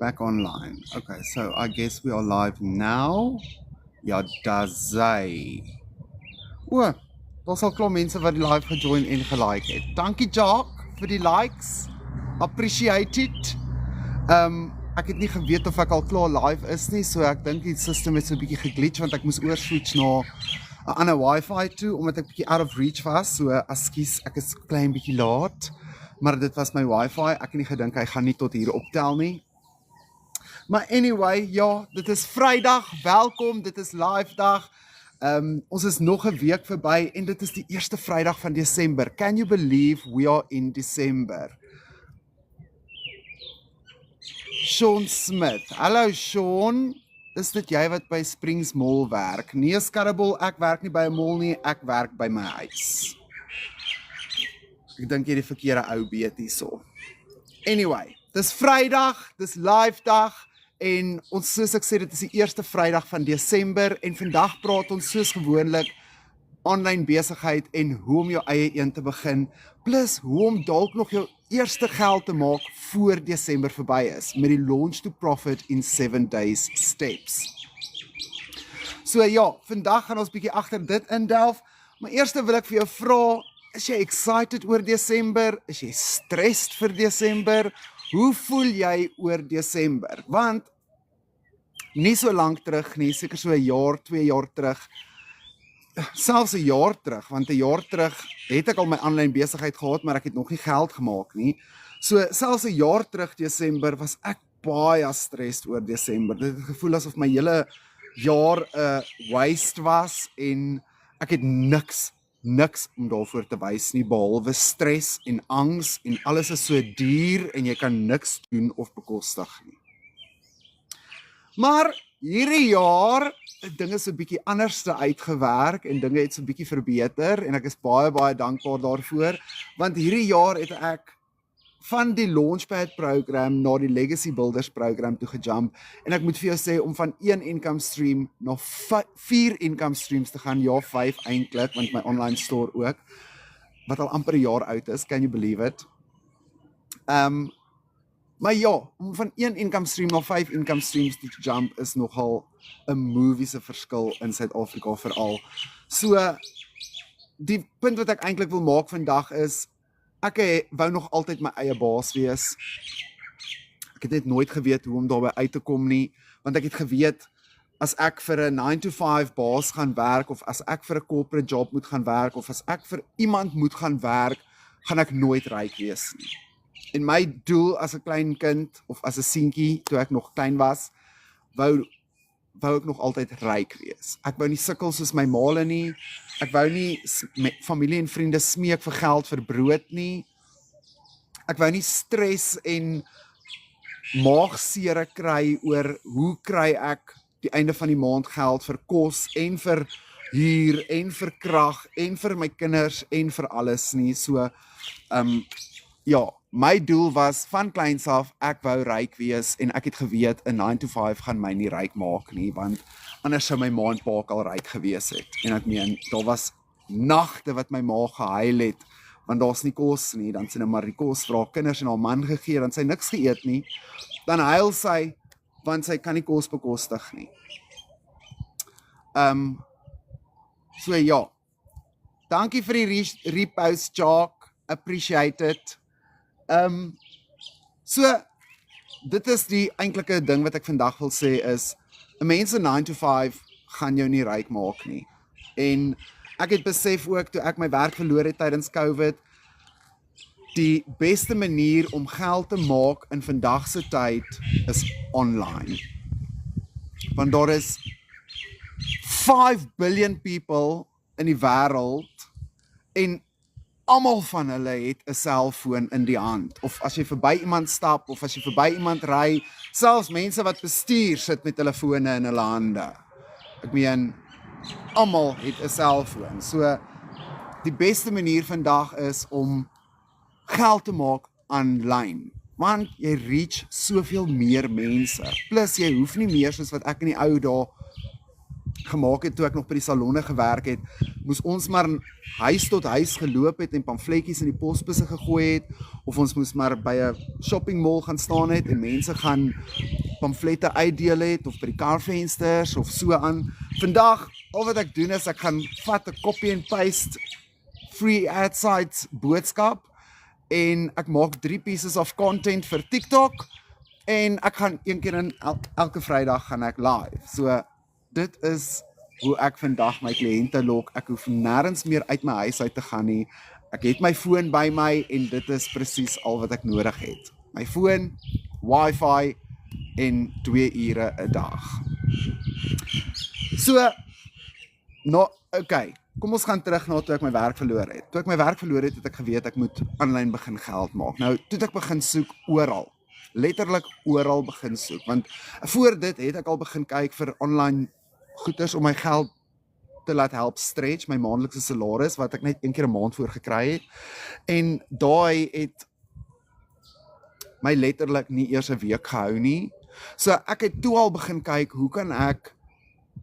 Back online. Okay, so I guess we are live now. Ja, daar's hy. O, daar's al klaar mense wat die live gejoin en gelike het. Dankie Jacques vir die likes. Appreciate it. Ek het nie geweet of ek al klaar live is nie, so ek dink die system het so 'n bietjie geglitch want ek moes oorswitch na 'n ander Wi-Fi toe omdat ek bietjie out of reach was. So ekskuus, ek is klein bietjie laat, maar dit was my Wi-Fi. Ek het nie gedink hy gaan nie tot hier optel nie. Maar anyway, ja, dit is Vrydag, welkom, dit is live dag. Ons is nog 'n week verby en dit is die eerste Vrydag van Desember. Can you believe we are in December? Sean Smith. Hallo Sean, is dit jy wat by Springs Mall werk? Nee, Skarreboel, ek werk nie by 'n mall nie, ek werk by my huis. Ek dink jy die verkeerde ou beet hierso. Anyway, dis Vrydag, dis live dag. En ons, soos ek sê, dit is die eerste Vrydag van Desember en vandag praat ons soos gewoonlik online besigheid en hoe om jou eie een te begin, plus hoe om dalk nog jou eerste geld te maak voor Desember verby is, met die Launch to Profit in 7 Days Steps. So ja, vandag gaan ons bietjie agter dit indelf, maar eers wil ek vir jou vra, is jy excited oor Desember? Is jy stressed vir Desember? Hoe voel jy oor Desember? Want nie so lank terug nie, seker so 'n jaar, 2 jaar terug, selfs 'n jaar terug, want 'n jaar terug het ek al my aanlyn besigheid gehad, maar ek het nog nie geld gemaak nie. So selfs 'n jaar terug Desember was ek baie stressed oor Desember. Dit het gevoel asof my hele jaar 'n waste was en ek het niks om daarvoor te wys nie, behalwe stres en angs en alles is so duur en jy kan niks doen of bekostig nie. Maar hierdie jaar het dinge so 'n bietjie anders uitgewerk en dinge het so 'n bietjie verbeter en ek is baie dankbaar daarvoor, want hierdie jaar het ek van die Launchpad program na die Legacy Builders program toe gejump en ek moet vir jou sê om van 1 income stream na 4 income streams te gaan, ja 5 eintlik, want my online store ook, wat al amper 'n jaar oud is, can you believe it? Maar ja, om van 1 income stream na 5 income streams te jump is nogal 'n moviese verskil in Suid-Afrika veral. So, die punt wat ek eintlik wil maak vandag is, ek wou nog altyd my eie baas wees. Ek het net nooit geweet hoe om daarby uit te kom nie, want ek het geweet, as ek vir 'n 9-to-5 baas gaan werk, of as ek vir 'n corporate job moet gaan werk, of as ek vir iemand moet gaan werk, gaan ek nooit ryk wees nie. En my doel as 'n klein kind, of as 'n seentjie, toe ek nog klein was, wou ek nog altyd ryk wees. Ek wou nie sukkel soos my maale nie, ek wou nie familie en vriende smeek vir geld vir brood nie, ek wou nie stres en maagsere kry oor hoe kry ek die einde van die maand geld vir kos en vir huur en vir krag en vir my kinders en vir alles nie. So, ja, my doel was van kleins af, ek wou ryk wees en ek het geweet 'n 9-to-5 gaan my nie ryk maak nie, want anders sou my ma en pa al ryk gewees het. En ek meen, daar was nagte wat my ma gehuil het, want daar's nie kos nie, dan sy nou maar die kos vir haar kinders en haar man gegee, dan sy niks geëet nie, dan huil sy, want sy kan nie kos bekostig nie. So ja, dankie vir die repost, Jacques, appreciate it. So, dit is die eintlike ding wat ek vandag wil sê is, 'n mens in 9-to-5 gaan jou nie ryk maak nie. En ek het besef ook, toe ek my werk verloor het tydens COVID, die beste manier om geld te maak in vandag se tyd is online. Want daar is 5 billion people in die wêreld en almal van hulle het 'n selfoon in die hand, of as jy verby iemand stap, of as jy verby iemand ry, selfs mense wat bestuur sit met telefone in hulle hande. Ek meen, almal het 'n selfoon. So, die beste manier vandag is om geld te maak aanlyn, want jy reach soveel meer mense, plus jy hoef nie meer soos wat ek in die ou dae gemaak het toe ek nog by die salonne gewerk het, moes ons maar huis tot huis geloop het en pamfletjies in die posbusse gegooi het, of ons moes maar by 'n shopping mall gaan staan het en mense gaan pamflette uitdeel het of by die karvensters of so aan. Vandag, al wat ek doen is ek gaan vat 'n copy and paste free ad sites boodskap en ek maak 3 pieces of content vir TikTok en ek gaan een keer in elke Vrydag gaan ek live. So dit is hoe ek vandag my kliënte lok. Ek hoef nêrens meer uit my huis uit te gaan nie. Ek het my foon by my en dit is presies al wat ek nodig het. My foon, wifi en 2 ure 'n dag. So, okay, kom ons gaan terug na toe ek my werk verloor het. Toe ek my werk verloor het, het ek geweet ek moet aanlyn begin geld maak. Nou, toe het ek begin soek oral. Letterlik oral begin soek, want voor dit het ek al begin kyk vir online goeders om my geld te laat help stretch, my maandelikse salaris, wat ek net 1 keer 'n maand voor gekry het. En daai het my letterlik nie eers 'n week gehou nie. So ek het toe al begin kyk, hoe kan ek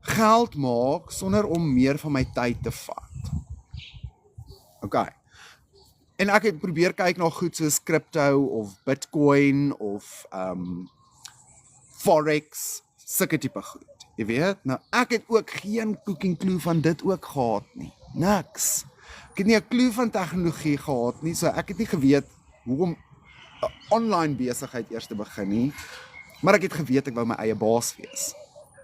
geld maak sonder om meer van my tyd te vat. Okay. En ek het probeer kyk na goed soos crypto of Bitcoin of Forex, sulke tipe goed. Jy weet, nou ek het ook geen cooking clue van dit ook gehad nie. Niks. Ek het nie 'n clue van tegnologie gehad nie, so ek het nie geweet hoe om 'n online besigheid eers te begin nie, maar ek het geweet ek wou my eie baas wees.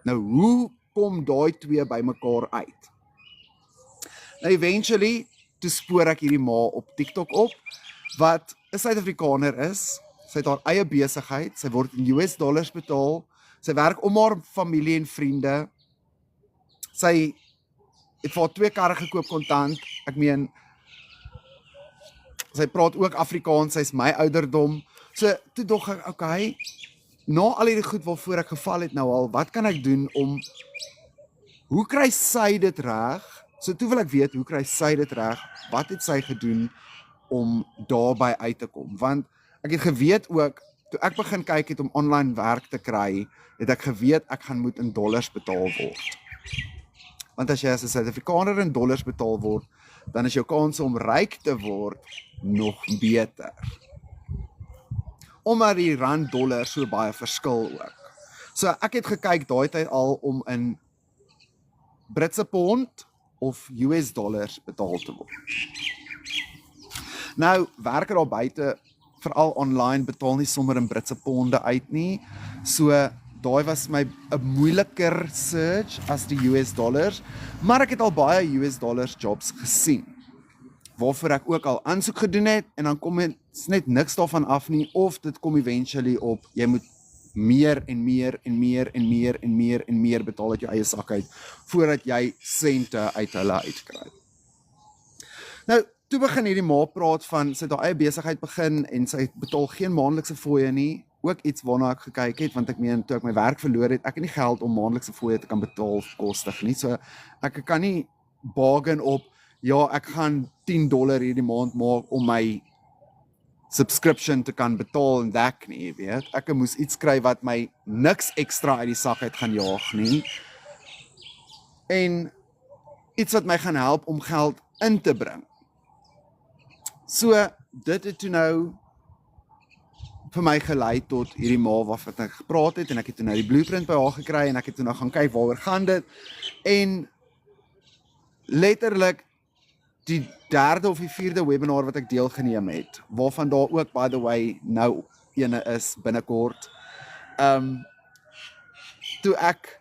Nou hoe kom daai twee bymekaar uit? Nou eventually toe spoor ek hierdie ma op TikTok op, wat 'n Suid-Afrikaner is. Sy het haar eie besigheid, sy word in US dollars betaal, sy werk om haar familie en vriende, sy het vir haar 2 karre gekoop kontant, ek meen, sy praat ook Afrikaans, sy is my ouderdom, so toe dog ek, okay, na al hierdie goed waarvoor ek geval het nou al, wat kan ek doen om, hoe kry sy dit reg? So toe wil ek weet, hoe kry sy dit reg? Wat het sy gedoen om daarby uit te kom? Want ek het geweet ook, toe ek begin kyk het om online werk te kry, het ek geweet ek gaan moet in dollars betaal word. Want as jy as 'n Suid-Afrikaner in dollars betaal word, dan is jou kans om ryk te word nog beter. Omdat die rand-dollar so baie verskil ook. So ek het gekyk daai tyd al om in Britse pond of US dollars betaal te word. Nou, werker daar buite, veral online, betaal nie sommer in Britse ponde uit nie. So, daai was my 'n moeiliker search as die US dollars, maar ek het al baie US dollars jobs gesien, waarvoor ek ook al aansoek gedoen het, en dan kom dit net niks daarvan af nie, of dit kom eventually op, jy moet meer en meer en meer en meer en meer en meer betaal uit jou eie sak uit, voordat jy sente uit hulle uitkry. Nou, toe begin hierdie ma praat van, sy het haar eie besigheid begin, en sy betaal geen maandelikse fooie nie, ook iets waarna ek gekyk het, want ek meen, toe ek my werk verloor het, ek het nie geld om maandelikse fooie te kan betaal kostig nie, so ek kan nie bargain op, ja, ek gaan $10 hierdie maand maak om my subscription te kan betaal en dek nie, jy weet. Ek moes iets kry wat my niks ekstra uit die sak uit gaan jaag nie. En iets wat my gaan help om geld in te bring. So, dit het toe nou vir my gelei tot hierdie ma waarvan ek gepraat het, en ek het toe nou die blueprint by haar gekry, en ek het toe nou gaan kyk waaroor gaan dit, en letterlik die 3de of die 4de webinar wat ek deelgeneem het, waarvan daar ook, by the way, nou ene is binnekort, toe ek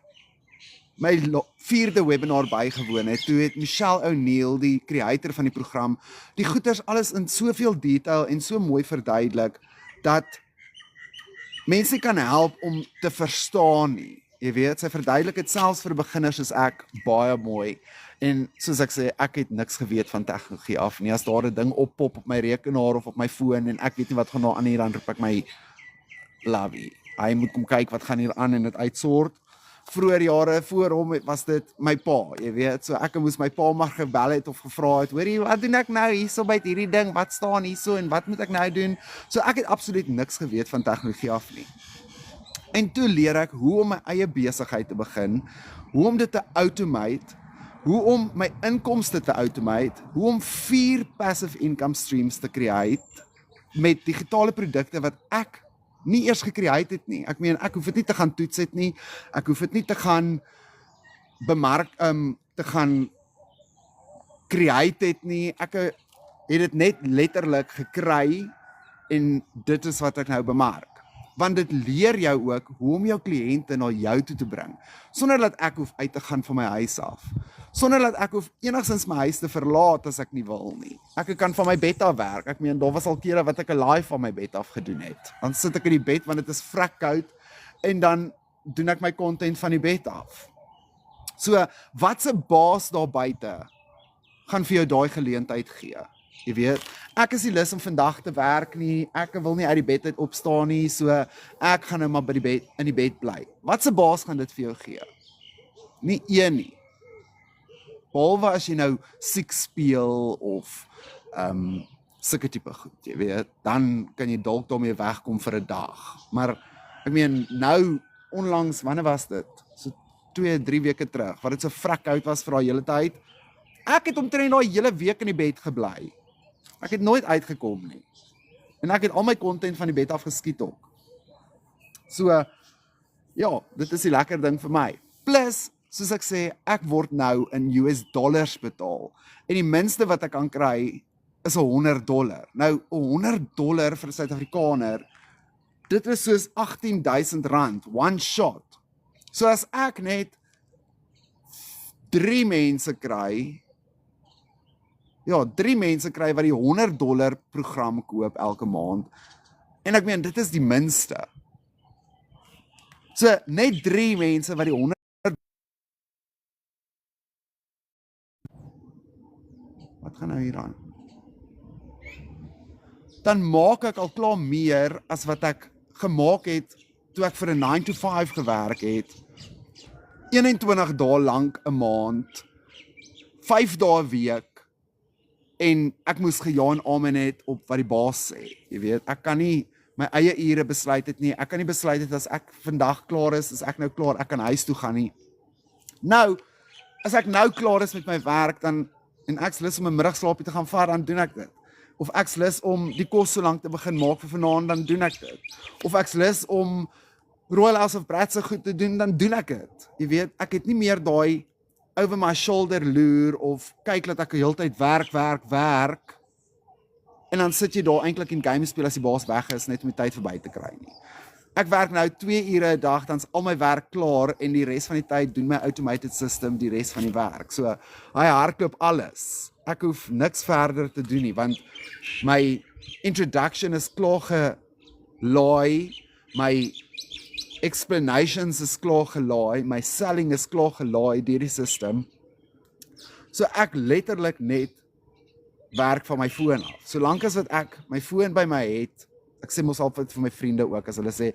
my 4de webinar bygewoon het, toe het Michelle O'Neill, die creator van die program, die goeders alles in soveel detail en so mooi verduidelik, dat mense kan help om te verstaan nie. Jy weet, sy verduidelik het selfs vir beginners soos ek baie mooi. En soos ek sê, ek het niks geweet van tegnologie af nie. As daar 'n ding oppop op my rekenaar of op my foon en ek weet nie wat gaan daar aan hier, dan roep ek my Lavie. Hy moet kom kyk wat gaan hier aan en dit uitsort. Vroeger jare voor hom was dit my pa, jy weet. So ek moes my pa maar gebel het of gevra het, hoorie, wat doen ek nou hierso by hierdie ding? Wat staan hierso en wat moet ek nou doen? So ek het absoluut niks geweet van tegnologie af nie. En toe leer ek hoe om my eie besigheid te begin, hoe om dit te automate, hoe om my inkomste te automate, hoe om 4 passive income streams te create met digitale produkte wat ek nie eers gecreate het nie. Ek meen, ek hoef dit nie te gaan toets het nie, ek hoef dit nie te gaan bemark, te gaan create het nie, ek het dit net letterlik gekry en dit is wat ek nou bemark. Want dit leer jou ook hoe om jou kliënte na jou toe te bring, sonder dat ek hoef uit te gaan van my huis af, sonder dat ek hoef enigstens my huis te verlaat as ek nie wil nie. Ek kan van my bed af werk, ek meen, daar was al kere wat ek 'n live van my bed af gedoen het. Dan sit ek in die bed want dit is vrek koud en dan doen ek my content van die bed af. So, watse baas daar buite gaan vir jou daai geleentheid gee? Jy weet, ek is nie lus om vandag te werk nie, ek wil nie uit die bed uit opstaan nie, so ek gaan nou maar by die bed, in die bed bly. Watse baas gaan dit vir jou gee? Nie een nie. Behalwe as jy nou siek speel of sulke tipe goed, jy weet, dan kan jy dalk daarmee wegkom vir 'n dag. Maar ek meen, nou onlangs, wanneer was dit? So 2-3 weke terug, wat dit so vrek koud was vir daai hele tyd. Ek het omtrent daai hele week in die bed gebly. Ek het nooit uitgekom nie. En ek het al my content van die bed af geskiet ook. So, ja, dit is die lekker ding vir my. Plus, soos ek sê, ek word nou in US dollars betaal. En die minste wat ek kan kry, is $100. Nou, $100 vir 'n Suid-Afrikaner, dit is soos R18,000, one shot. So as ek net 3 mense kry, ja, 3 mense kry wat die $100 program koop elke maand, en ek meen, dit is die minste. So, net 3 mense wat die 100, wat gaan nou hier aan? Dan maak ek al klaar meer as wat ek gemaak het toe ek vir 'n 9-to-5 gewerk het. 21 dae lank 'n maand, 5 dae 'n week, en ek moes geja en amen het op wat die baas sê. Jy weet, ek kan nie my eie ure besluit het nie. Ek kan nie besluit het as ek vandag klaar is ek nou klaar, ek kan huis toe gaan nie. Nou, as ek nou klaar is met my werk, dan, en ek's lus om 'n middagslaapie te gaan vat, dan doen ek dit. Of ek's lus om die kos so lank te begin maak vir vanaand, dan doen ek dit. Of ek's lus om Royal House of Brats se goed te doen, dan doen ek dit. Jy weet, ek het nie meer daai over my shoulder loer of kyk dat ek die hele tyd werk en dan sit jy daar eintlik in game speel as die baas weg is net om die tyd verby te kry nie. Ek werk nou 2 ure 'n dag, dan's al my werk klaar en die res van die tyd doen my automated system die res van die werk. So hy hardloop alles. Ek hoef niks verder te doen nie want my introduction is klaar gelaai, my explanations is klaar gelaai, my selling is klaar gelaai deur die system. So ek letterlik net werk van my foon af. Solank as wat ek my foon by my het, ek sê mos altyd vir my vriende ook, as hulle sê,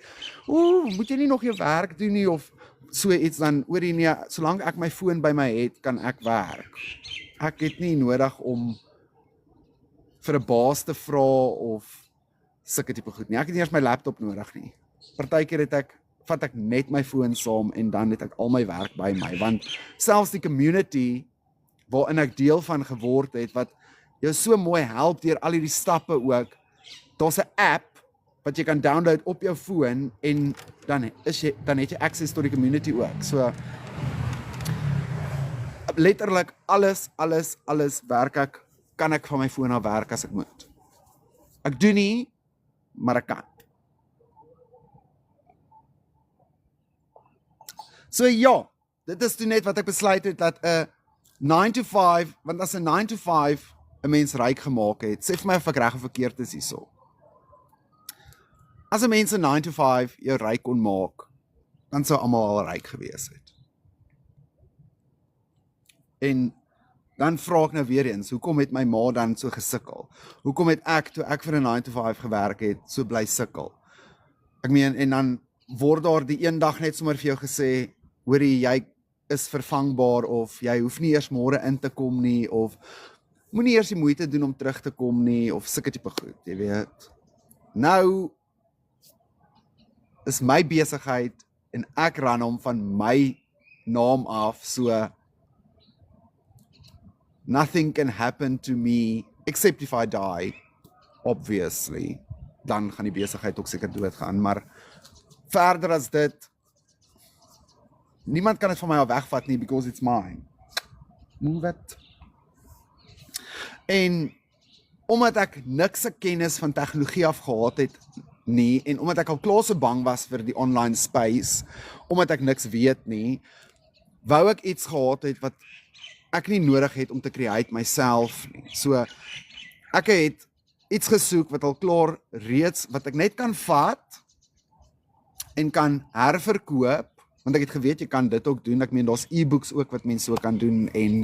moet jy nie nog jou werk doen nie, of so iets, dan oor die nie, solank ek my foon by my het, kan ek werk. Ek het nie nodig om vir 'n baas te vra of sulke tipe goed nie. Ek het nie eers my laptop nodig nie. Partykeer vat ek net my foon saam en dan het ek al my werk by my, want selfs die community waarin ek deel van geword het, wat jou so mooi help deur al hierdie stappe ook, daar's 'n app wat jy kan download op jou foon en dan het jy access tot die community ook. So letterlik alles werk kan ek van my foon af werk as ek moet. Ek doen nie, maar ek kan. So ja, dit is toe net wat ek besluit het, dat 'n 9-to-5, want as 'n 9-to-5 'n mens ryk gemaak het, sê vir my of ek reg of verkeerd is hierso. As 'n mens 'n 9-to-5 jou ryk kon maak, dan sou almal al ryk gewees het. En dan vra ek nou weer eens, hoekom het my ma dan so gesukkel? Hoekom het ek, toe ek vir 'n 9-to-5 gewerk het, so bly sukkel? Ek meen, en dan word daar die een dag net sommer vir jou gesê, hoorie, jy is vervangbaar, of jy hoef nie eers môre in te kom nie, of moenie eers die moeite doen om terug te kom nie, of sulke tipe goed, jy weet. Nou is my besigheid en ek ran hom van my naam af, so nothing can happen to me except if I die, obviously. Dan gaan die besigheid ook seker doodgaan, maar verder as dit, niemand kan dit van my af wegvat nie, because it's mine. Move it. En omdat ek niks se kennis van tegnologie af gehad het nie, en omdat ek al klaar so bang was vir die online space, omdat ek niks weet nie, wou ek iets gehad het wat ek nie nodig het om te create myself nie. So, ek het iets gesoek wat al klaar reeds, wat ek net kan vat, en kan herverkoop, want ek het geweet, jy kan dit ook doen, ek meen, daar's e-books ook wat mense so kan doen, en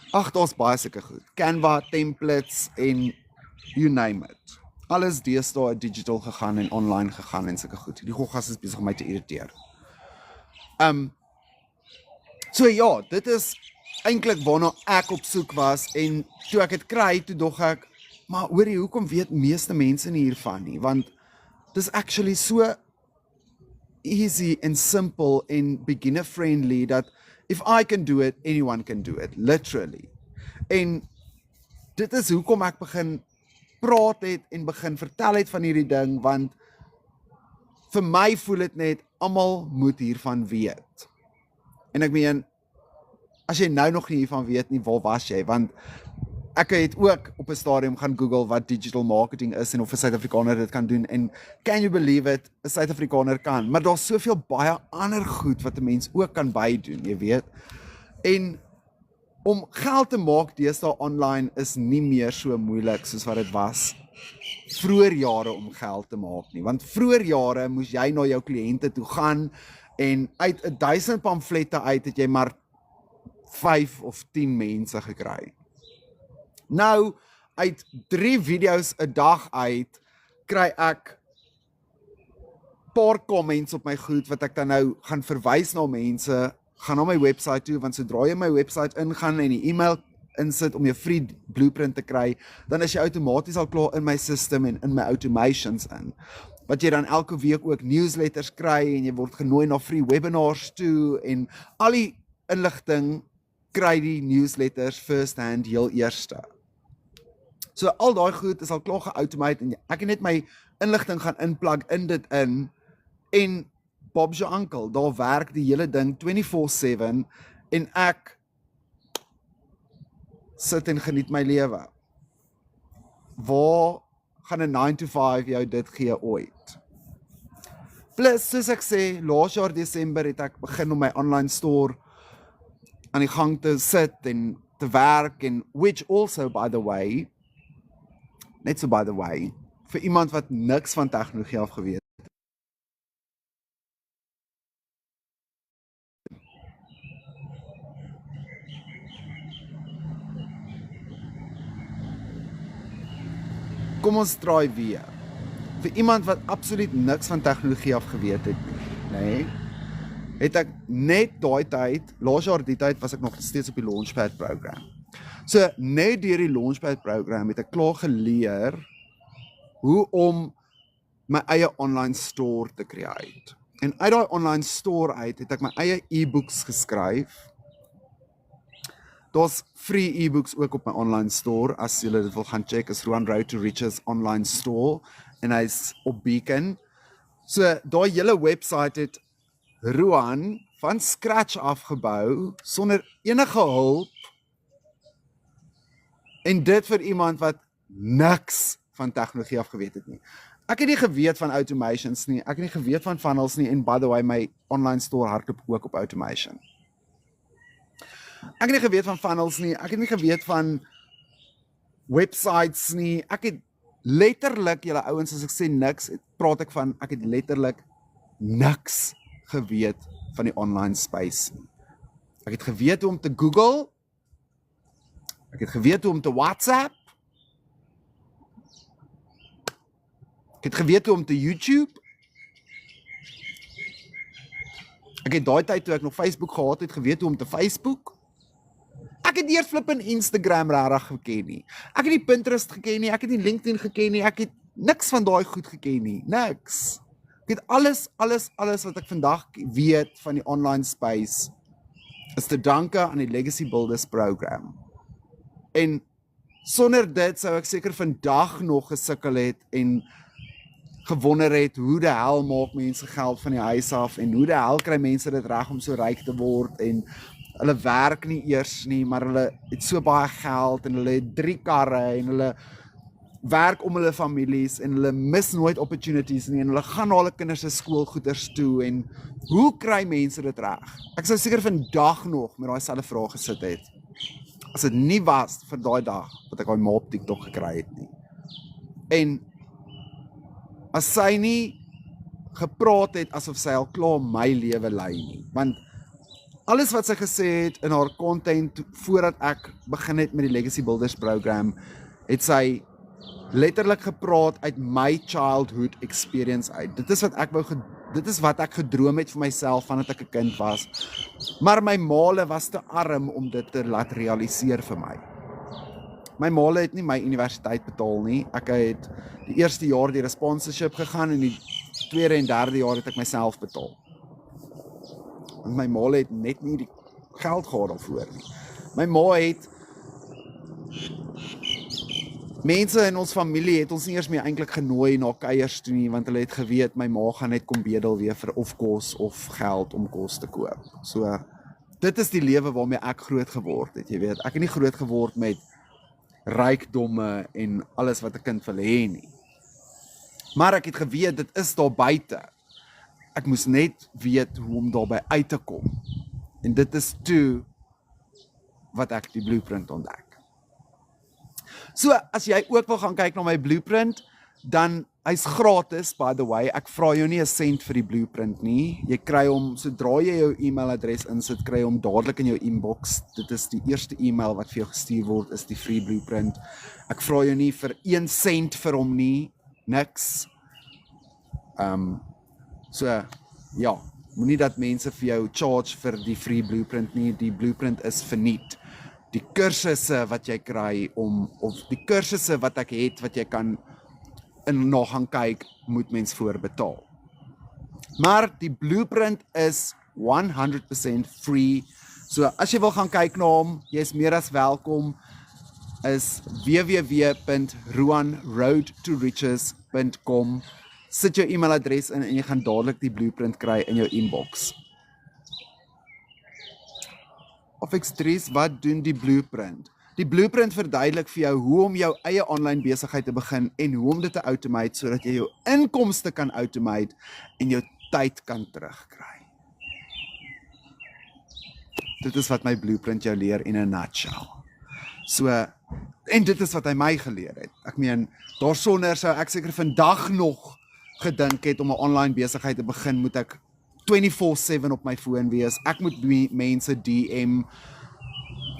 daar's baie sulke goed, Canva, templates, en you name it. Alles deesdae digital gegaan en online gegaan en sulke goed. Die goggas is besig om my te irriteer. So ja, dit is eintlik waarna ek op soek was, en toe ek het kry, toe dog ek, maar hoorie, hoekom weet meeste mense nie hiervan nie, want dis actually so easy and simple and beginner friendly, that if I can do it, anyone can do it, literally. En dit is hoekom ek begin praat het en begin vertel het van hierdie ding, want vir my voel dit net, almal moet hiervan weet. En ek meen, as jy nou nog nie hiervan weet nie, waar was jy? Want ek het ook op 'n stadium gaan Google wat digital marketing is en of 'n Suid-Afrikaner dit kan doen, en can you believe it, 'n Suid-Afrikaner kan, maar daar's soveel baie ander goed wat 'n mens ook kan bydoen, jy weet. En om geld te maak deesdae online is nie meer so moeilik soos wat dit was vroeër jare om geld te maak nie, want vroeër jare moes jy na jou kliënte toe gaan, en uit 1000 pamflette uit het jy maar 5 of 10 mense gekry. Nou, uit 3 video's 'n dag uit, kry ek paar comments op my goed, wat ek dan nou gaan verwys na mense, gaan na my website toe, want sodra jy my website ingaan en die e-mail insit om jou free blueprint te kry, dan is jy outomaties al klaar in my system en in my automations in. Wat jy dan elke week ook newsletters kry, en jy word genooi na free webinars toe, en al die inligting kry die newsletters first hand heel eerste. So al daai goed is al klaar geautomate, en ek het net my inligting gaan inplug in dit in, en Bob's your uncle, daar werk die hele ding 24/7, en ek sit en geniet my lewe. Waar gaan 'n 9 to 5 jou dit gee ooit? Plus, soos ek sê, laas jaar Desember het ek begin om my online store aan die gang te sit en te werk, en which also, by the way, net so by the way, vir iemand wat niks van tegnologie af geweet, kom ons draai weer. Vir iemand wat absoluut niks van tegnologie af geweet het, nee, het ek net daai tyd, laas jaar die tyd was ek nog steeds op die Launchpad program. So net deur die Launchpad program het ek klaar geleer hoe om my eie online store te create. En uit daai online store uit het ek my eie e-books geskryf. Daar's free e-books ook op my online store, as julle dit wil gaan check, is Roan Road to Riches online store, en hy's op Beacon. So daai hele website het Roan van scratch afgebou, sonder enige hulp, en dit vir iemand wat niks van tegnologie af geweet het nie. Ek het nie geweet van automations nie, ek het nie geweet van funnels nie, en by the way, my online store hardloop ook op automation. Ek het nie geweet van funnels nie, ek het nie geweet van websites nie, ek het letterlik, julle ouens, as ek sê niks, praat ek van, ek het letterlik niks geweet van die online space nie. Ek het geweet hoe om te Google, ek het geweet hoe om te WhatsApp, ek het geweet hoe om te YouTube, ek het daai tyd toe ek nog Facebook gehad het, geweet hoe om te Facebook, ek het eers flip in Instagram rarig geken nie, ek het nie Pinterest geken nie, ek het nie LinkedIn geken nie, ek het niks van daai goed geken nie, niks. Ek het alles wat ek vandag weet van die online space is te danke aan die Legacy Builders program. En sonder dit sou ek seker vandag nog gesukkel het en gewonder het hoe die hel maak mense geld van die huis af en hoe die hel kry mense dit reg om so ryk te word en hulle werk nie eers nie, maar hulle het so baie geld en hulle het 3 karre en hulle werk om hulle families en hulle mis nooit opportunities nie en hulle gaan na hulle kinders se skoolgoeders toe en hoe kry mense dit reg? Ek sou seker vandag nog met daai selfde vraag gesit het. As dit nie was vir daai dag wat ek daai ma op TikTok gekry het nie. En as sy nie gepraat het asof sy al klaar my lewe lei nie, want alles wat sy gesê het in haar content voordat ek begin het met die Legacy Builders program, het sy letterlik gepraat uit my childhood experience uit. Dit is wat ek gedroom het vir myself vandat ek 'n kind was. Maar my maale was te arm om dit te laat realiseer vir my. My maale het nie my universiteit betaal nie. Ek het die eerste jaar deur 'n sponsorship gegaan en die tweede en derde jaar het ek myself betaal. Want my maale het net nie die geld gehad daarvoor nie. My ma het mense in ons familie het ons nie eers meer eintlik genooi na kuiers toe nie, want hulle het geweet my ma gaan net kom bedel weer vir of kos of geld om kos te koop. So, dit is die lewe waarmee ek groot geword het, jy weet. Ek het nie groot geword met rykdomme en alles wat 'n kind wil hê nie. Maar ek het geweet, dit is daar buite. Ek moes net weet hoe om daarby uit te kom. En dit is toe wat ek die blueprint ontdek. So, as jy ook wil gaan kyk na my blueprint, dan hy's gratis, by the way. Ek vra jou nie 'n sent vir die blueprint nie. Jy kry hom, sodra jy jou e-mailadres insit, kry hom dadelik in jou inbox. Dit is die eerste e-mail wat vir jou gestuur word, is die free blueprint. Ek vra jou nie vir 1 sent vir hom nie, niks. So, ja, moenie dat mense vir jou charge vir die free blueprint nie. Die blueprint is verniet. Die kursusse wat jy kry of die kursusse wat ek het, wat jy kan na gaan kyk, moet mens voorbetaal. Maar die blueprint is 100% free. So as jy wil gaan kyk na hom, jy is meer as welkom, is www.ruanroadtoriches.com. Sit jou e-mailadres in en jy gaan dadelik die blueprint kry in jou inbox. Of X3's, wat doen die blueprint? Die blueprint verduidelik vir jou hoe om jou eie online besigheid te begin en hoe om dit te automate sodat jy jou inkomste kan automate en jou tyd kan terugkry. Dit is wat my blueprint jou leer in 'n nutshell. So, en dit is wat hy my geleer het. Ek meen, daarsonder sou ek seker vandag nog gedink het om 'n online besigheid te begin, moet ek 24/7 op my foon wees. Ek moet mense DM.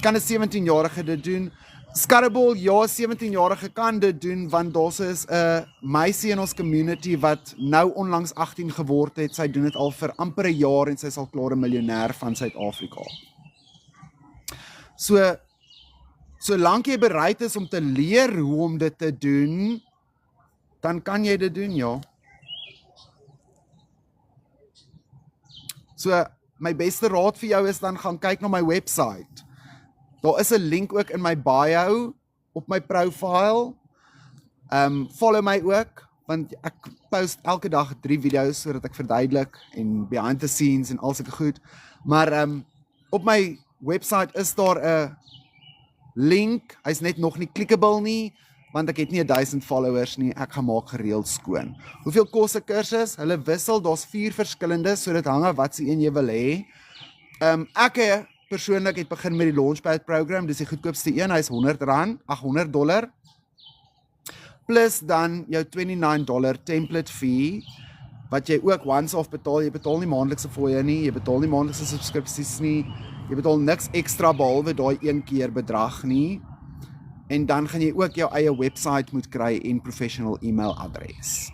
Kan 'n 17-jarige dit doen? Skarreboel, ja, 17-jarige kan dit doen, want daar is 'n meisie in ons community wat nou onlangs 18 geword het. Sy doen dit al vir amper 'n jaar en sy is al klaar 'n miljonair van Suid-Afrika. So, solank jy bereid is om te leer hoe om dit te doen, dan kan jy dit doen, ja. So, my beste raad vir jou is dan gaan kyk na my website. Daar is 'n link ook in my bio, op my profile. Follow my ook, want ek post elke dag 3 video's, sodat ek verduidelik, en behind the scenes en al sulke goed. Maar op my website is daar 'n link, hy's net nog nie clickable nie, want ek het nie 1000 followers nie, ek gaan maak gereeld skoon. Hoeveel kos 'n kursus? Hulle wissel, daar's 4 verskillende, so dit hang af wat se een jy wil hê. Ek persoonlik het begin met die Launchpad program, dis die goedkoopste een, hy's R100, $800, plus dan jou $29 template fee, wat jy ook once-off betaal. Jy betaal nie maandelikse fooie nie, jy betaal nie maandelikse subskripsies nie, jy betaal niks ekstra behalwe daai 1 keer bedrag nie. En dan gaan jy ook jou eie website moet kry en professional e-mailadres.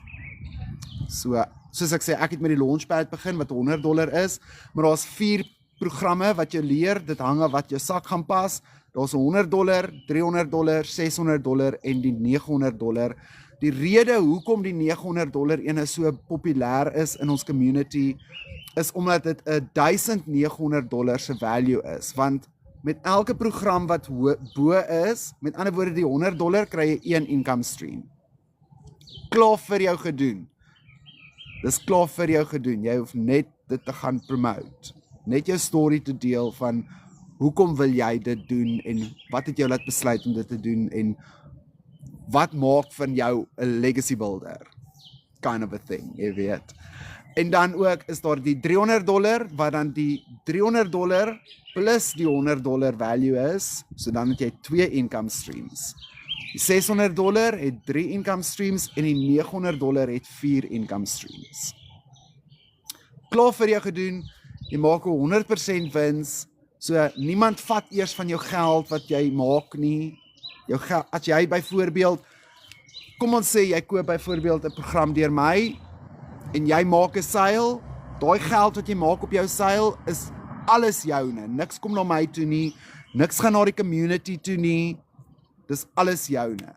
So, soos ek sê, ek het met die Launchpad begin wat $100 is, maar daar's 4 programme wat jy leer, dit hang af wat jou sak gaan pas. Daar's $100, $300, $600 en die $900. Die rede hoekom die $900 ene so populêr is in ons community, is omdat dit $1,900 se value is, want met elke program wat bo is, met ander woorde die $100 kry jy 1 income stream. Klaar vir jou gedoen. Dis klaar vir jou gedoen. Jy hoef net dit te gaan promote. Net jou story te deel van hoekom wil jy dit doen en wat het jou laat besluit om dit te doen en wat maak van jou 'n legacy builder? Kind of a thing, jy weet. En dan ook is daar die $300 wat dan die $300 plus die $100 value is, so dan het jy 2 income streams. Die $600 het 3 income streams en die $900 het 4 income streams. Klaar vir jou gedoen, jy maak 100% wins, so niemand vat eers van jou geld wat jy maak nie. Jou geld, as jy byvoorbeeld, kom ons sê jy koop byvoorbeeld 'n program deur my en jy maak 'n sale, daai geld wat jy maak op jou sale is alles joune. Niks kom na my toe nie, niks gaan na die community toe nie. Dis alles joune.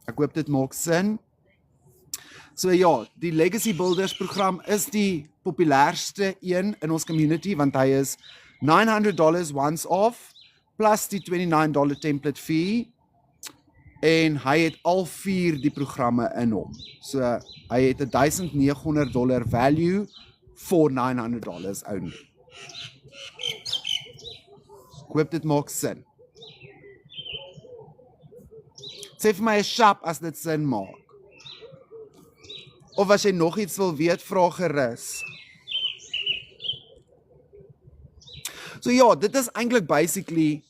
Ek hoop dit maak sin. So ja, die Legacy Builders program is die populairste een in ons community, want hy is $900 once off, plus die $29 template fee, en hy het al 4 die programme in hom. So hy het $1,900 value for $900 only. Ek hoop dit maak sin. Sê vir my 'n shop as dit sin maak. Of as jy nog iets wil weet, vra gerus. So ja, dit is eintlik basically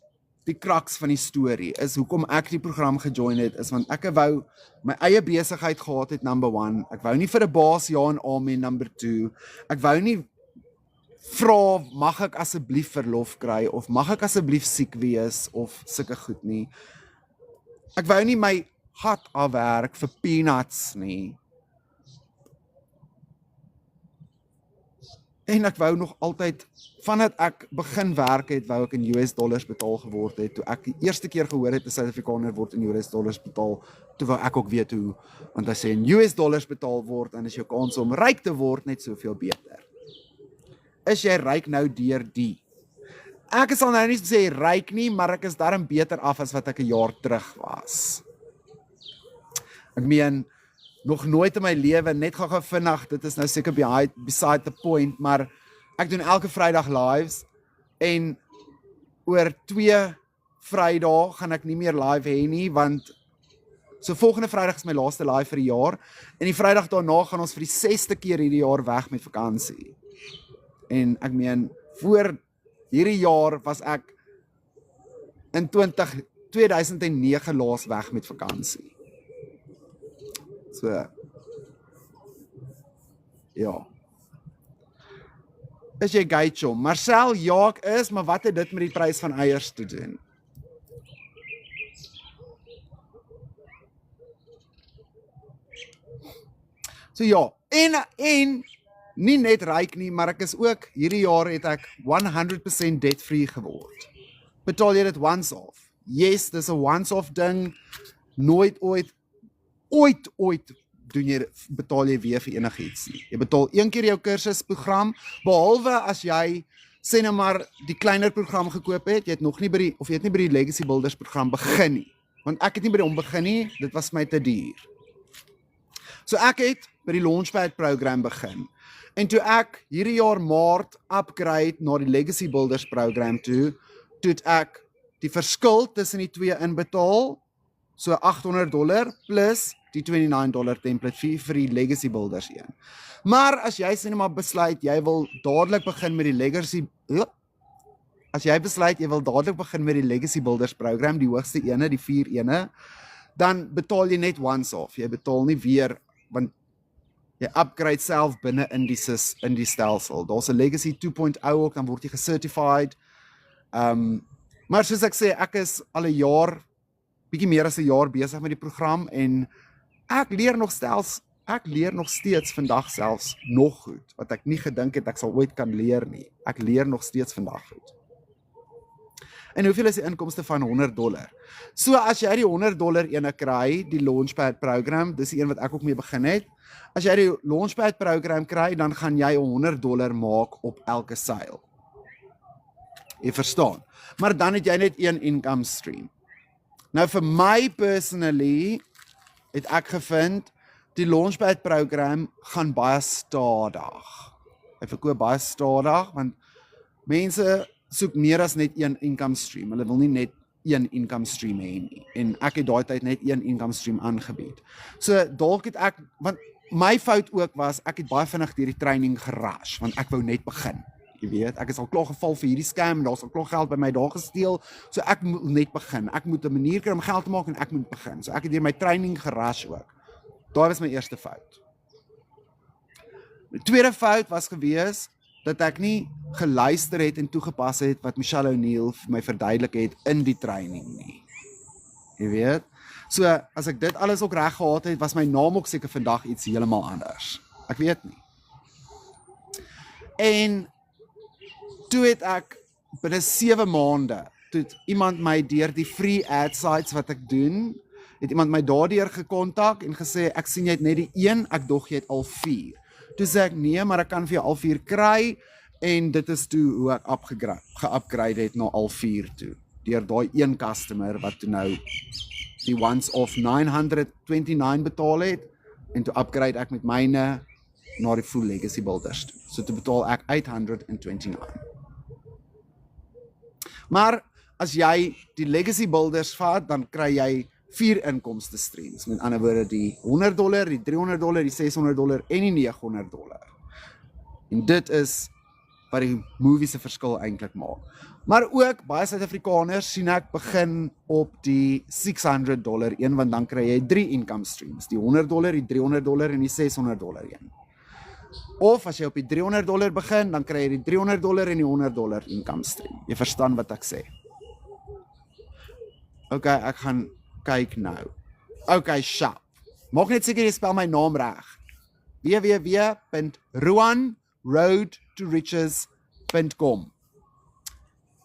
die crux van die storie, is hoekom ek die program gejoin het, is want ek wou my eie besigheid gehad het, number 1. Ek wou nie vir 'n baas ja en amen, number 2. Ek wou nie vra, mag ek asseblief verlof kry, of mag ek asseblief siek wees, of sulke goed nie. Ek wou nie my gat afwerk vir peanuts nie. En ek wou nog altyd, vandat ek begin werk het, wou ek in US dollars betaal geword het. Toe ek die eerste keer gehoor het, 'n Suid-Afrikaner word in US dollars betaal, toe wou ek ook weet hoe, want as jy in US dollars betaal word, dan is jou kans om ryk te word net soveel beter. Is jy ryk nou deur die? Ek sal nou nie sê ryk nie, maar ek is daarom beter af as wat ek 'n jaar terug was. Ek meen, nog nooit in my lewe, net gou vinnig, dit is nou seker beside the point, maar ek doen elke Vrydag lives, en oor 2 Vrydae gaan ek nie meer live hê nie, want so volgende Vrydag is my laaste live vir die jaar, en die Vrydag daarna gaan ons vir die 6ste keer hierdie jaar weg met vakansie. En ek meen, voor hierdie jaar was ek in 2009 laas weg met vakansie. So, ja. Is jy gay chom? Marcel, ja ek is, maar wat het dit met die prys van eiers te doen? So ja, en nie net ryk nie, maar ek is ook, hierdie jaar het ek 100% debt free geword. Betaal jy dit once off? Yes, dis 'n once off ding, nooit ooit doen jy, betaal jy weer vir enigiets nie. Jy betaal 1 keer jou kursusprogram, behalwe as jy, sê nou maar, die kleiner program gekoop het, jy het nog nie by die, of jy het nie by die Legacy Builders program begin nie. Want ek het nie by die begin nie, dit was my te duur. So ek het by die Launchpad program begin. En toe ek hierdie jaar Maart upgrade na die Legacy Builders program toe het ek die verskil tussen die twee inbetaal, so $800 plus die $29 template fee vir die Legacy Builders een. Maar as jy sê net maar besluit, jy wil dadelik begin met die Legacy Builders program, die hoogste ene, die 4 ene, dan betaal jy net once off. Jy betaal nie weer, want jy upgrade self binne in die stelsel. Daar's 'n Legacy 2.0 ook, dan word jy gecertified. Maar soos ek sê, ek is al 'n jaar, bietjie meer as 'n jaar besig met die program, en ek leer nog steeds vandag selfs nog goed, wat ek nie gedink het ek sal ooit kan leer nie. Ek leer nog steeds vandag goed. En hoeveel is die inkomste van $100? So as jy die $100 ene kry, die Launchpad program, dis die een wat ek ook mee begin het. As jy die Launchpad program kry, dan gaan jy $100 maak op elke sale. Jy verstaan. Maar dan het jy net een income stream. Nou vir my personally het ek gevind die Launchpad program gaan baie stadig. Hy verkoop baie stadig want mense soek meer as net een income stream. Hulle wil nie net een income stream hê nie. En ek het daai tyd net een income stream aangebied. So dalk het ek, want my fout ook was, ek het baie vinnig deur die training gerush, want ek wou net begin. Jy weet, ek is al klaar geval vir hierdie scam, en daar's al klaar geld by my daar gesteel, so ek moet net begin. Ek moet 'n manier kry om geld te maak en ek moet begin. So ek het deur my training gerush ook. Daai was my eerste fout. Die tweede fout was gewees dat ek nie geluister het en toegepas het wat Michelle O'Neil vir my verduidelik het in die training nie. Jy weet? So as ek dit alles ook reg gehad het, was my naam ook seker vandag iets heeltemal anders. Ek weet nie. En toe het ek binne 7 maande, toe het iemand my deur die free ad sites wat ek doen, het iemand my daardeur gekontak en gesê, ek sien jy het net die 1, ek dog jy het al 4. Toe sê ek, nee, maar ek kan vir jou al 4 kry, en dit is toe hoe ek geupgrade het na al 4 toe, deur daai een customer wat toe nou die once of $929 betaal het, en toe upgrade ek met myne na die full legacy builders toe. So toe betaal ek $829. Maar as jy die legacy builders vat, dan kry jy 4 inkomste streams. Met ander woorde die $100, die $300, die $600 en die $900. En dit is wat die movie se verskil eintlik maak. Maar ook baie Suid-Afrikaners sien ek begin op die $600 een, want dan kry jy 3 income streams, die $100, die $300 en die $600 een. Of as jy op die $300 begin, dan kry jy die $300 en die $100 income stream. Jy verstaan wat ek sê. Ok, ek gaan kyk nou. Ok, sharp. Maak net seker jy spel my naam reg. www.rowanroadtoriches.com.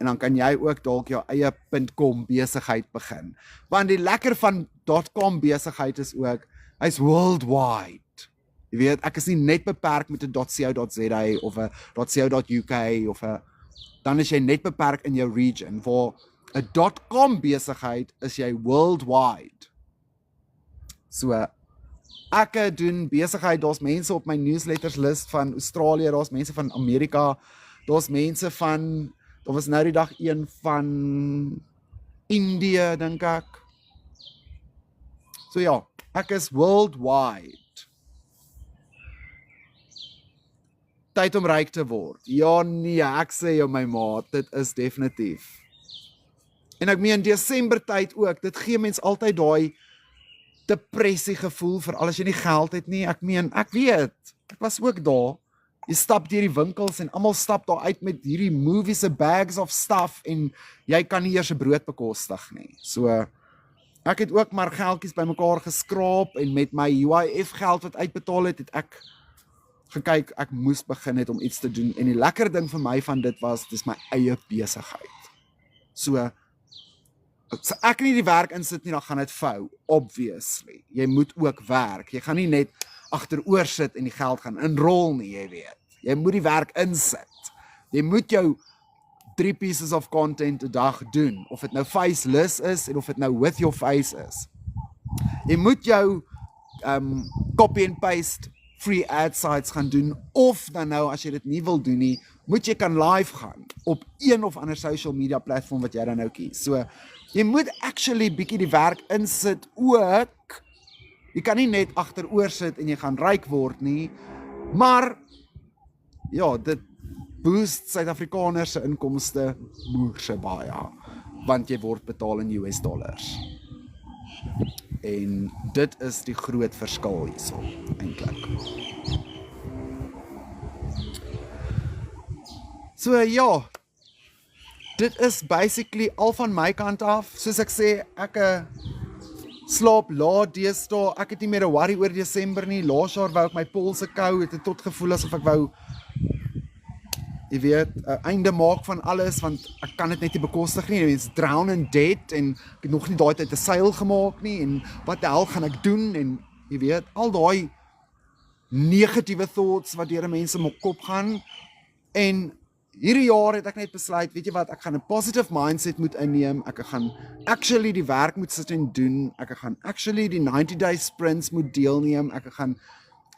En dan kan jy ook dalk jou eie .com besigheid begin. Want die lekker van .com besigheid is ook, hy's worldwide. Jy weet, ek is nie net beperk met 'n .co.za of 'n .co.uk of 'n, dan is jy net beperk in jou region, waar 'n .com besigheid is jy worldwide. So, ek doen besigheid, daar's mense op my newsletters list van Australië, daar's mense van Amerika, daar's mense van, daar was nou die dag een van Indië, dink ek. So ja, ek is worldwide. Tyd om ryk te word. Ja nee, ek sê jou my maat, dit is definitief. En ek meen Desember tyd ook, dit gee mens altyd daai depressie gevoel vir as jy nie geld het nie. Ek meen, ek weet, ek was ook daar. Jy stap deur die winkels en almal stap daar uit met hierdie movie se bags of stuff en jy kan nie eers 'n brood bekostig nie. So ek het ook maar geldjies bymekaar geskraap en met my UIF geld wat uitbetaal het, het ek gekyk, ek moes begin het om iets te doen. En die lekker ding vir my van dit was, dis my eie besigheid. So as ek nie die werk insit nie, dan gaan dit vou, obviously. Jy moet ook werk. Jy gaan nie net agteroor sit en die geld gaan inrol nie, jy weet. Jy moet die werk insit. Jy moet jou 3 pieces of content 'n dag doen, of dit nou faceless is en of dit nou with your face is. Jy moet jou copy and paste free ad sites gaan doen, of dan nou as jy dit nie wil doen nie, moet jy kan live gaan op een of ander social media platform wat jy dan nou kies. So jy moet actually bietjie die werk insit ook. Jy kan nie net agteroor sit en jy gaan ryk word nie, maar ja, dit boost Suid-Afrikaners se inkomste moerse baie, want jy word betaal in US dollars. En dit is die groot verskil hierso, eintlik. So ja, dit is basically al van my kant af. Soos ek sê, ek slaap laat deesdae. Ek het nie meer 'n worry oor Desember nie. Laas jaar wou ek my polse kou, het tot gevoel asof ek wou jy weet, 'n einde maak van alles, want ek kan dit net nie bekostig nie, mense drown in debt, en ek het nog nie daai tyd 'n seil gemaak nie, en wat die hel gaan ek doen, en jy weet, al daai negatiewe thoughts wat deur mense in my kop gaan, en hierdie jaar het ek net besluit, weet jy wat, ek gaan 'n positive mindset moet inneem, ek gaan actually die werk moet sit en doen, ek gaan actually die 90-day sprints moet deelneem, ek gaan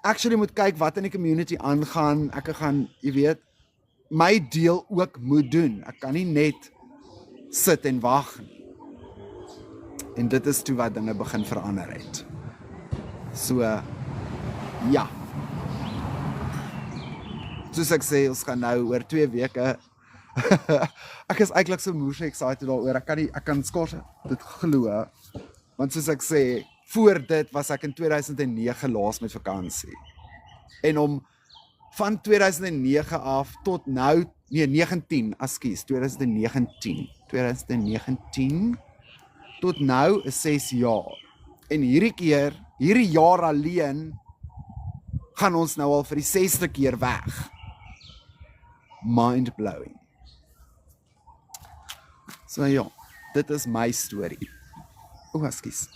actually moet kyk wat in die community aangaan, ek gaan, jy weet, my deel ook moet doen. Ek kan nie net sit en wag nie. En dit is toe wat dinge begin verander het. So, ja. Soos ek sê, ons gaan nou oor 2 weke. Ek is eintlik so moes excited daaroor. Ek kan skors dit glo. Want soos ek sê, voor dit was ek in 2009 laas met vakansie. En om van 2009 af tot nou, 2019 tot nou is 6 jaar. En hierdie jaar alleen, gaan ons nou al vir die 6de keer weg. Mind blowing. So ja, dit is my storie. Ekskuus.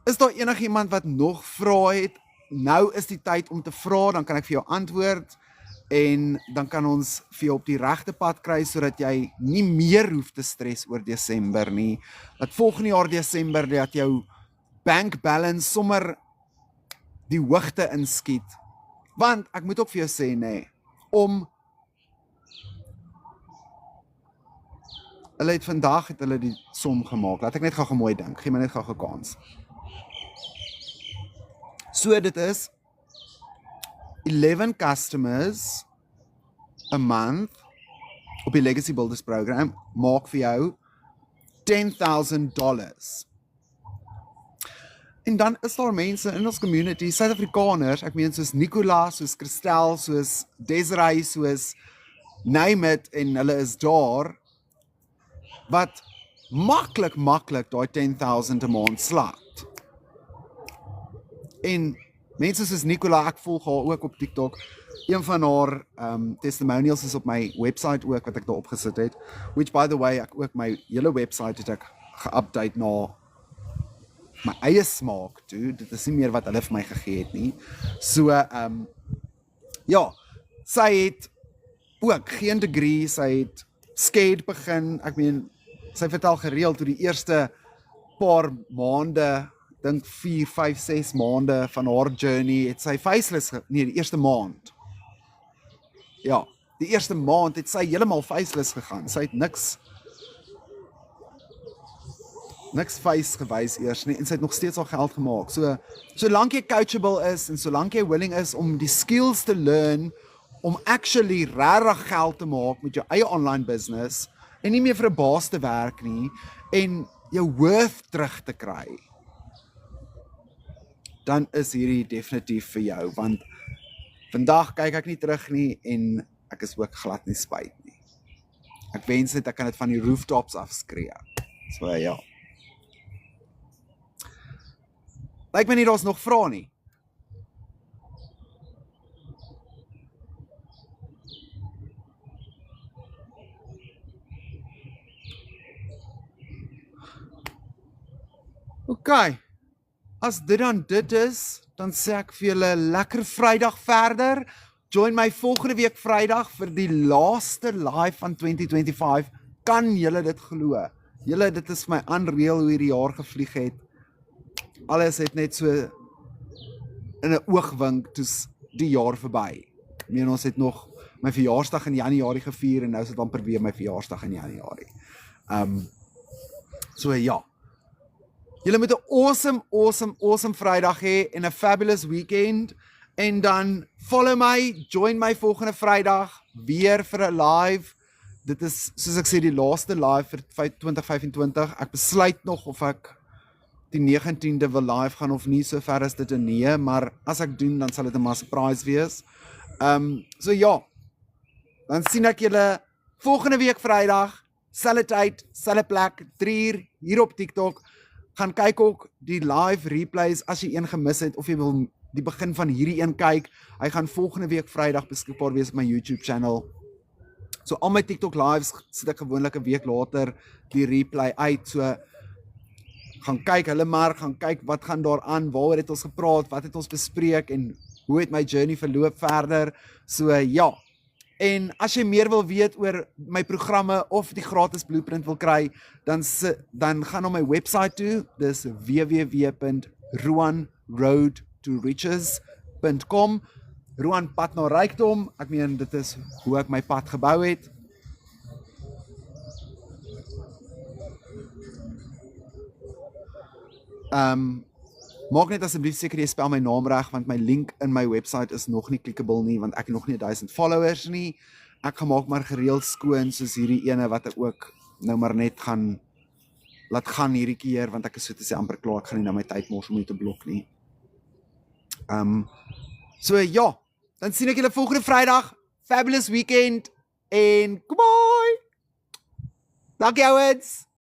Is daar enigiemand wat nog vra het? Nou is die tyd om te vra, dan kan ek vir jou antwoord, en dan kan ons vir jou op die regte pad kry, sodat jy nie meer hoef te stres oor Desember nie, dat volgende jaar Desember, dat jou bank balance sommer die hoogte inskiet, want ek moet ook vir jou sê, nee, hulle het vandag die som gemaak, laat ek net gou mooi dink, gee my net gou kans. So dit is 11 customers a month op die Legacy Builders program maak vir jou $10,000. En dan is daar mense in ons community, Suid-Afrikaners, ek meen soos Nicola, soos Christel, soos Desiree, soos name it, en hulle is daar, wat maklik daai 10,000 'n maand slaat. En mense soos Nicola, ek volg haar ook op TikTok, een van haar testimonials is op my website ook, wat ek daar opgesit het, which by the way, ek ook my hele website het ek geupdate na my eie smaak toe, dit is nie meer wat hulle vir my gegee het nie. So, ja, sy het ook geen degree, sy het skate begin, ek meen, sy vertel gereeld hoe die eerste paar maande, dink 4, 5, 6 maande van haar journey, het sy faceless, die eerste maand. Ja, die eerste maand het sy heeltemal faceless gegaan, sy het niks face gewys eers nie, en sy het nog steeds al geld gemaak. So, solank jy coachable is, en solank jy willing is om die skills te learn, om actually regtig geld te maak met jou eie online business, en nie meer vir 'n baas te werk nie, en jou worth terug te kry, dan is hierdie definitief vir jou, want vandag kyk ek nie terug nie, en ek is ook glad nie spyt nie. Ek wens net ek kan dit van die rooftops afskree. So ja. Lyk my nie daar's nog vrae nie. Okay. As dit dan dit is, dan sê ek vir julle lekker Vrydag verder. Join my volgende week Vrydag vir die laaste live van 2025. Kan julle dit glo? Julle, dit is my unreal hoe hierdie jaar gevlieg het. Alles het net so in 'n oogwink toes die jaar verby. Ek meen, ons het nog my verjaarsdag in Januarie gevier, en nou is dit amper weer my verjaarsdag in Januarie. So ja. Julle moet 'n awesome Vrydag hê en 'n fabulous weekend, en dan follow my, join my volgende Vrydag weer vir 'n live. Dit is, soos ek sê, die laaste live vir 2025. Ek besluit nog of ek die 19de wil live gaan of nie, so ver is dit 'n nee, maar as ek doen, dan sal dit 'n surprise wees. So ja, dan sien ek julle volgende week Vrydag, selfde tyd, selfde plek, 3 uur hier op TikTok. Gaan kyk ook die live replays as jy een gemis het, of jy wil die begin van hierdie een kyk, hy gaan volgende week Vrydag beskikbaar wees op my YouTube channel. So al my TikTok lives sit ek gewoonlik 'n week later die replay uit, so gaan kyk hulle maar, gaan kyk wat gaan daar aan, waaroor het ons gepraat, wat het ons bespreek en hoe het my journey verloop verder. So ja. En as jy meer wil weet oor my programme of die gratis blueprint wil kry, dan gaan na my website toe. Dis www.ruanroadtoriches.com. Ruan pad na rykdom. Ek meen dit is hoe ek my pad gebou het. Maak net asseblief seker jy spel my naam reg, want my link in my website is nog nie clickable nie, want ek het nog nie 1000 followers nie. Ek gaan maak maar gereeld skoon soos hierdie ene wat ek ook nou maar net gaan laat gaan hierdie keer, want ek is so te sê amper klaar, ek gaan nie nou my tyd mors om nie te blok nie. So ja, dan sien ek julle volgende Vrydag. Fabulous weekend en goodbye. Dankie ouens.